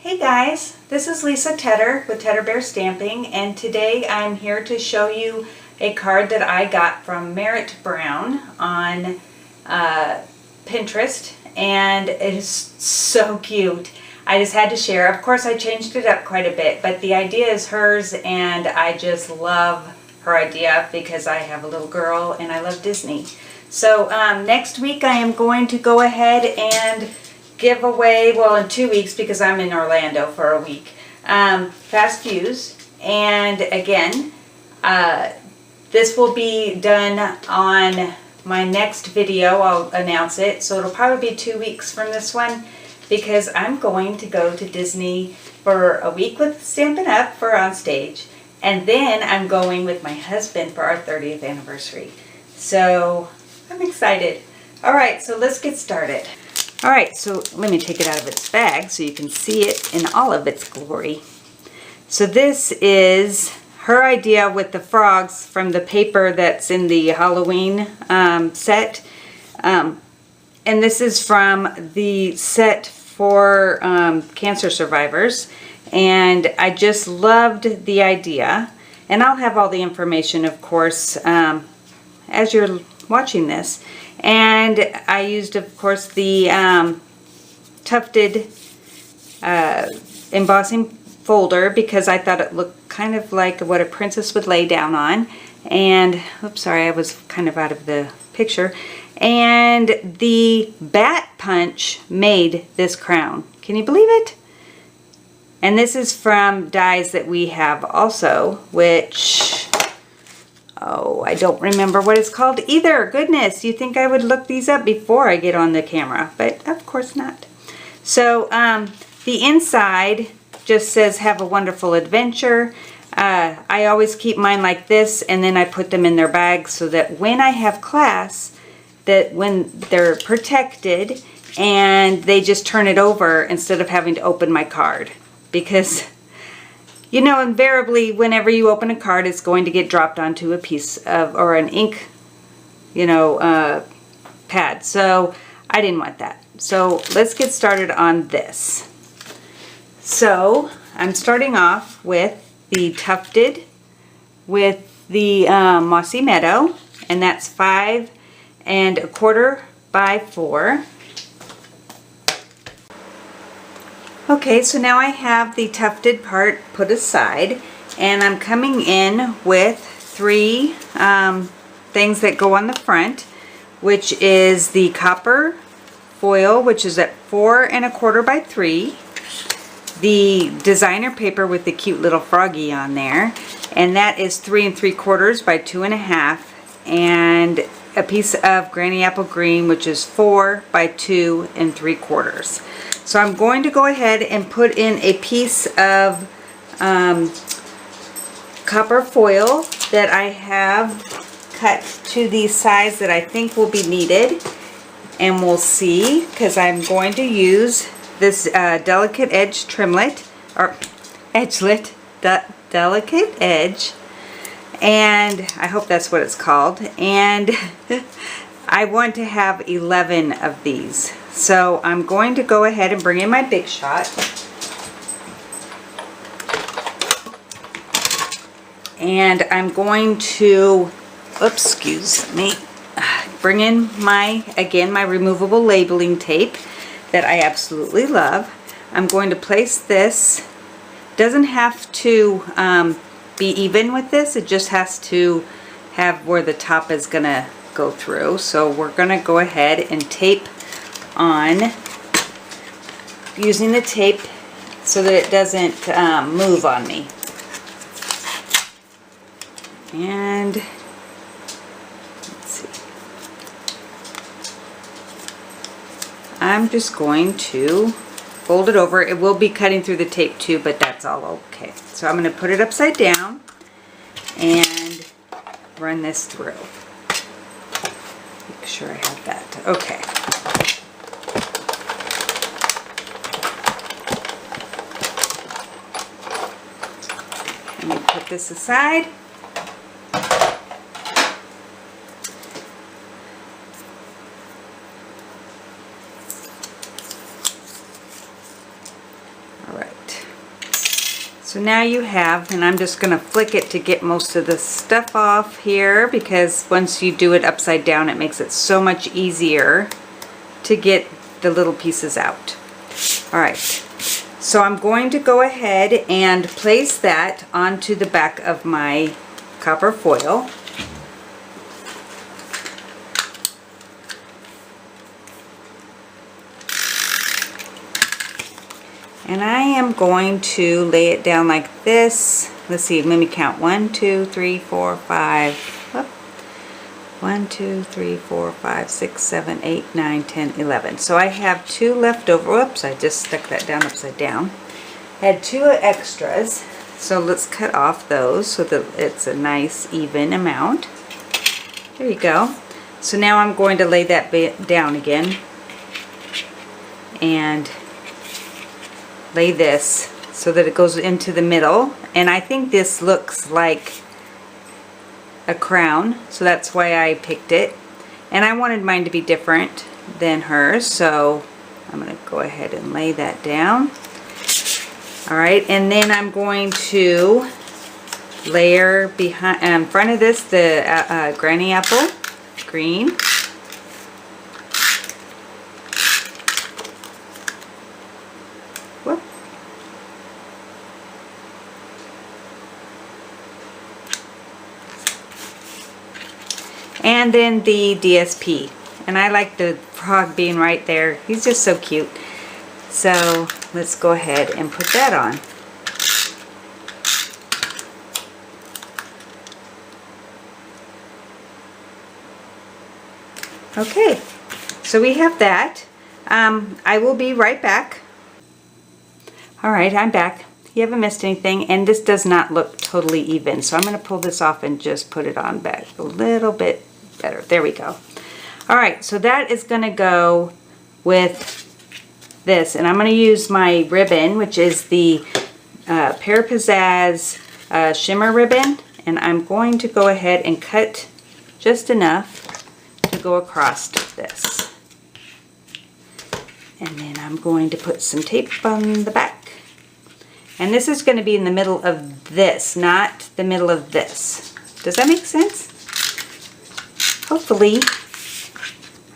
Hey guys, this is Lisa Tedder with Tedder Bear Stamping, and today I'm here to show you a card that I got from Merritt Brown on Pinterest, and it is so cute. I just had to share. Of course, I changed it up quite a bit, but the idea is hers, and I just love her idea because I have a little girl and I love Disney. So next week I am going to go ahead and give away, well, in 2 weeks because I'm in Orlando for a week, Fast Fuse. And again, this will be done on my next video. I'll announce it, so it'll probably be 2 weeks from this one because I'm going to go to Disney for a week with Stampin' Up! For on stage, and then I'm going with my husband for our 30th anniversary. So I'm excited. Alright, so let's get started. Alright, so let me take it out of its bag so you can see it in all of its glory. So this is her idea with the frogs from the paper that's in the Halloween set. And this is from the set for cancer survivors. And I just loved the idea. And I'll have all the information, of course, as you're watching this. And I used, of course, the tufted embossing folder because I thought it looked kind of like what a princess would lay down on. And, oops, sorry, I was kind of out of the picture. And the bat punch made this crown. Can you believe it? And this is from dies that we have also, which, oh, I don't remember what it's called either. Goodness, you'd think I would look these up before I get on the camera, but of course not. So the inside just says, have a wonderful adventure. I always keep mine like this, and then I put them in their bags so that when I have class, that when they're protected, and they just turn it over instead of having to open my card. Because, you know, invariably, whenever you open a card, it's going to get dropped onto a piece of, or an ink, you know, pad. So I didn't want that. So let's get started on this. So I'm starting off with the tufted with the mossy meadow, and that's 5 1/4 by 4. Okay, so now I have the tufted part put aside, and I'm coming in with 3 things that go on the front, which is the copper foil, which is at 4 1/4 by 3, the designer paper with the cute little froggy on there, and that is 3 3/4 by 2 1/2, and a piece of Granny Apple Green, which is 4 by 2 3/4. So I'm going to go ahead and put in a piece of copper foil that I have cut to the size that I think will be needed, and we'll see, because I'm going to use this delicate edge trimlet, or edgelit, delicate edge, and I hope that's what it's called, and I want to have 11 of these. So I'm going to go ahead and bring in my Big Shot. And I'm going to, oops, excuse me, bring in my, again, my removable labeling tape that I absolutely love. I'm going to place this. Doesn't have to be even with this. It just has to have where the top is going to go through. So we're going to go ahead and tape on, using the tape so that it doesn't move on me. And let's see, I'm just going to fold it over. It will be cutting through the tape too, but that's all okay. So I'm going to put it upside down and run this through. Make sure I have that. Okay. Let me put this aside. All right. So now you have, and I'm just going to flick it to get most of the stuff off here, because once you do it upside down it makes it so much easier to get the little pieces out. Alright, so I'm going to go ahead and place that onto the back of my copper foil. And I am going to lay it down like this. Let's see, let me count. 1, 2, 3, 4, 5. Whoop. 1, 2, 3, 4, 5, 6, 7, 8, 9, 10, 11. So I have 2 left over. Whoops, I just stuck that down upside down. I had 2 extras. So let's cut off those so that it's a nice even amount. There you go. So now I'm going to lay that bit down again. And lay this so that it goes into the middle, and I think this looks like a crown, so that's why I picked it, and I wanted mine to be different than hers, so I'm going to go ahead and lay that down. Alright, and then I'm going to layer behind in front of this the granny apple green. And then the DSP, and I like the frog being right there. He's just so cute. So let's go ahead and put that on. Okay, so we have that. I will be right back. Alright, I'm back. You haven't missed anything, and this does not look totally even, so I'm going to pull this off and just put it on back a little bit better. There we go. Alright, so that is going to go with this, and I'm going to use my ribbon, which is the Pear Pizzazz Shimmer ribbon, and I'm going to go ahead and cut just enough to go across this. And then I'm going to put some tape on the back. And this is going to be in the middle of this, not the middle of this. Does that make sense? Hopefully.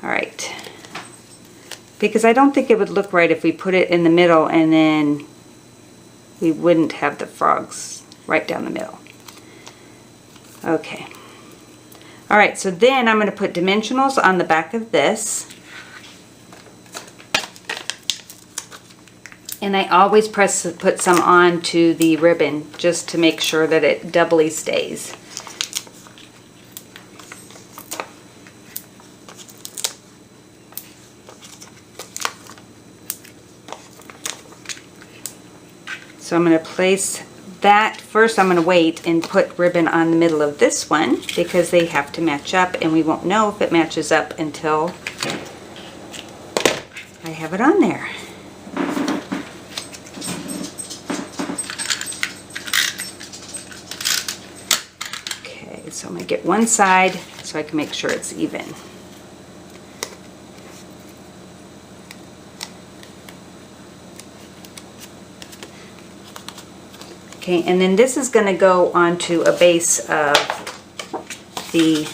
Alright. Because I don't think it would look right if we put it in the middle and then we wouldn't have the frogs right down the middle. Okay. Alright, so then I'm going to put dimensionals on the back of this. And I always put some on to the ribbon just to make sure that it doubly stays. So I'm going to place that. First I'm going to wait and put ribbon on the middle of this one because they have to match up, and we won't know if it matches up until I have it on there. So I'm going to get one side so I can make sure it's even. Okay, and then this is going to go onto a base of the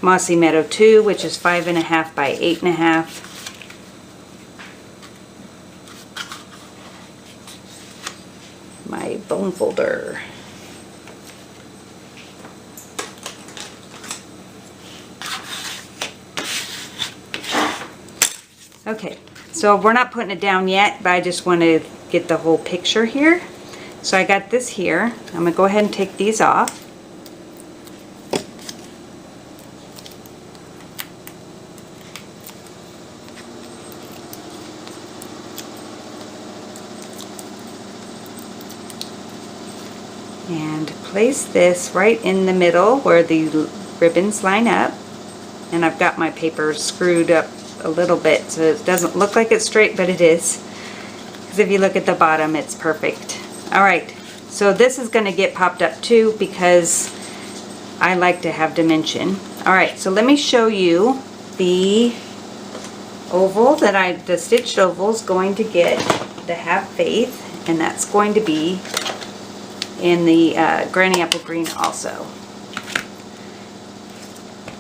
Mossy Meadow 2, which is 5.5 by 8.5. My bone folder. Okay, so we're not putting it down yet, but I just want to get the whole picture here. So I got this here. I'm going to go ahead and take these off. And place this right in the middle where the ribbons line up. And I've got my paper screwed up a little bit so it doesn't look like it's straight, but it is, because if you look at the bottom it's perfect. Alright, so this is going to get popped up too because I like to have dimension. Alright, so let me show you the oval that the stitched oval is going to get, the Have Faith, and that's going to be in the Granny Apple Green also.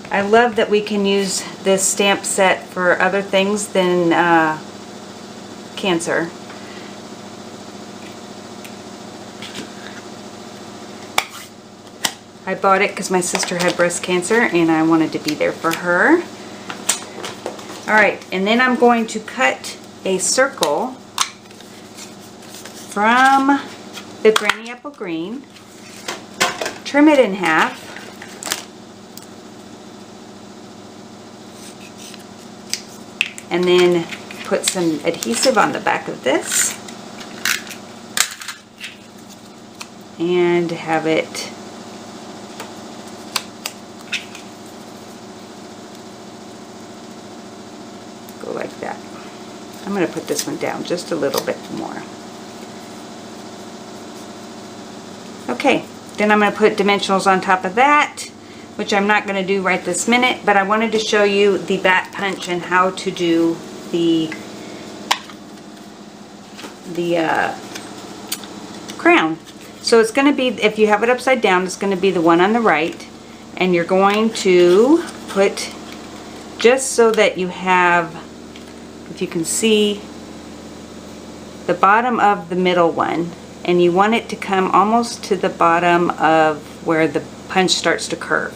I love that we can use this stamp set for other things than cancer. I bought it because my sister had breast cancer and I wanted to be there for her. Alright, and then I'm going to cut a circle from the Granny Apple Green, trim it in half, and then put some adhesive on the back of this and have it go like that. I'm going to put this one down just a little bit more. Okay, then I'm going to put dimensionals on top of that, which I'm not going to do right this minute, but I wanted to show you the bat punch and how to do the crown. So it's going to be, if you have it upside down, it's going to be the one on the right, and you're going to put, just so that you have, if you can see, the bottom of the middle one, and you want it to come almost to the bottom of where the punch starts to curve.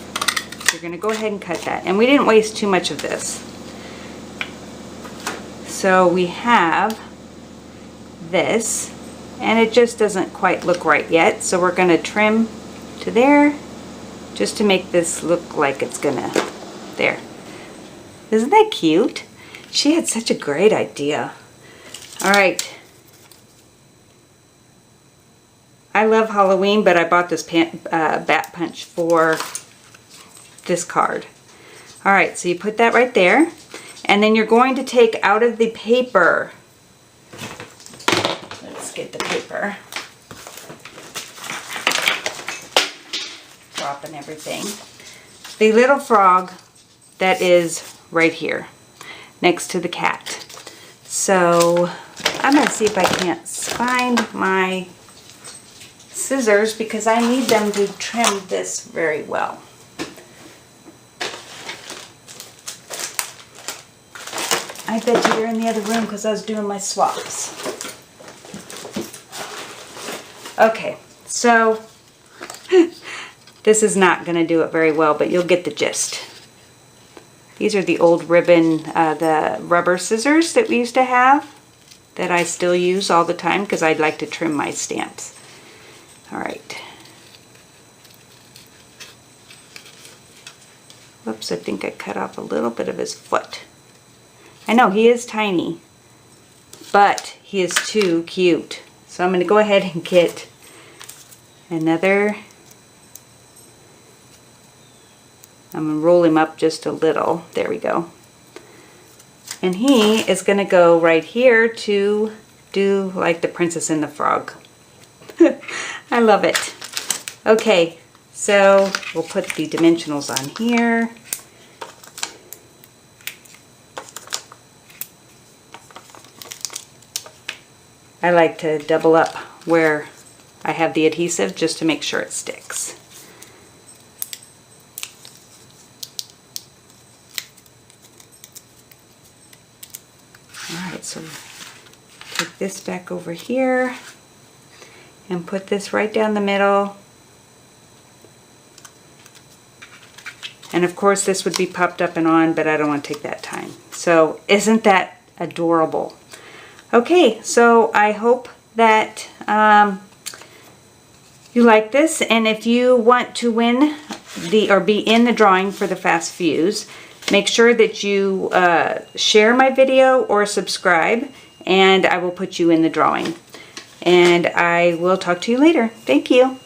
So you're going to go ahead and cut that. And we didn't waste too much of this. So we have this, and it just doesn't quite look right yet. So we're going to trim to there, just to make this look like it's gonna, there. Isn't that cute? She had such a great idea. All right. I love Halloween, but I bought this bat punch for this card. Alright, so you put that right there, and then you're going to take out of the paper, let's get the paper, dropping everything, the little frog that is right here, next to the cat. So I'm going to see if I can't find my scissors because I need them to trim this very well. I bet you you're in the other room because I was doing my swaps. Okay, so this is not going to do it very well, but you'll get the gist. These are the old ribbon, the rubber scissors that we used to have that I still use all the time because I'd like to trim my stamps. Alright. Whoops, I think I cut off a little bit of his foot. I know, he is tiny, but he is too cute. So I'm going to go ahead and get another. I'm going to roll him up just a little. There we go. And he is going to go right here to do like the Princess and the Frog. I love it. Okay, so we'll put the dimensionals on here. I like to double up where I have the adhesive just to make sure it sticks. Alright, so take this back over here and put this right down the middle. And of course this would be popped up and on, but I don't want to take that time. So isn't that adorable? Okay, so I hope that you like this, and if you want to win or be in the drawing for the Fast Fuse, make sure that you share my video or subscribe, and I will put you in the drawing. And I will talk to you later. Thank you.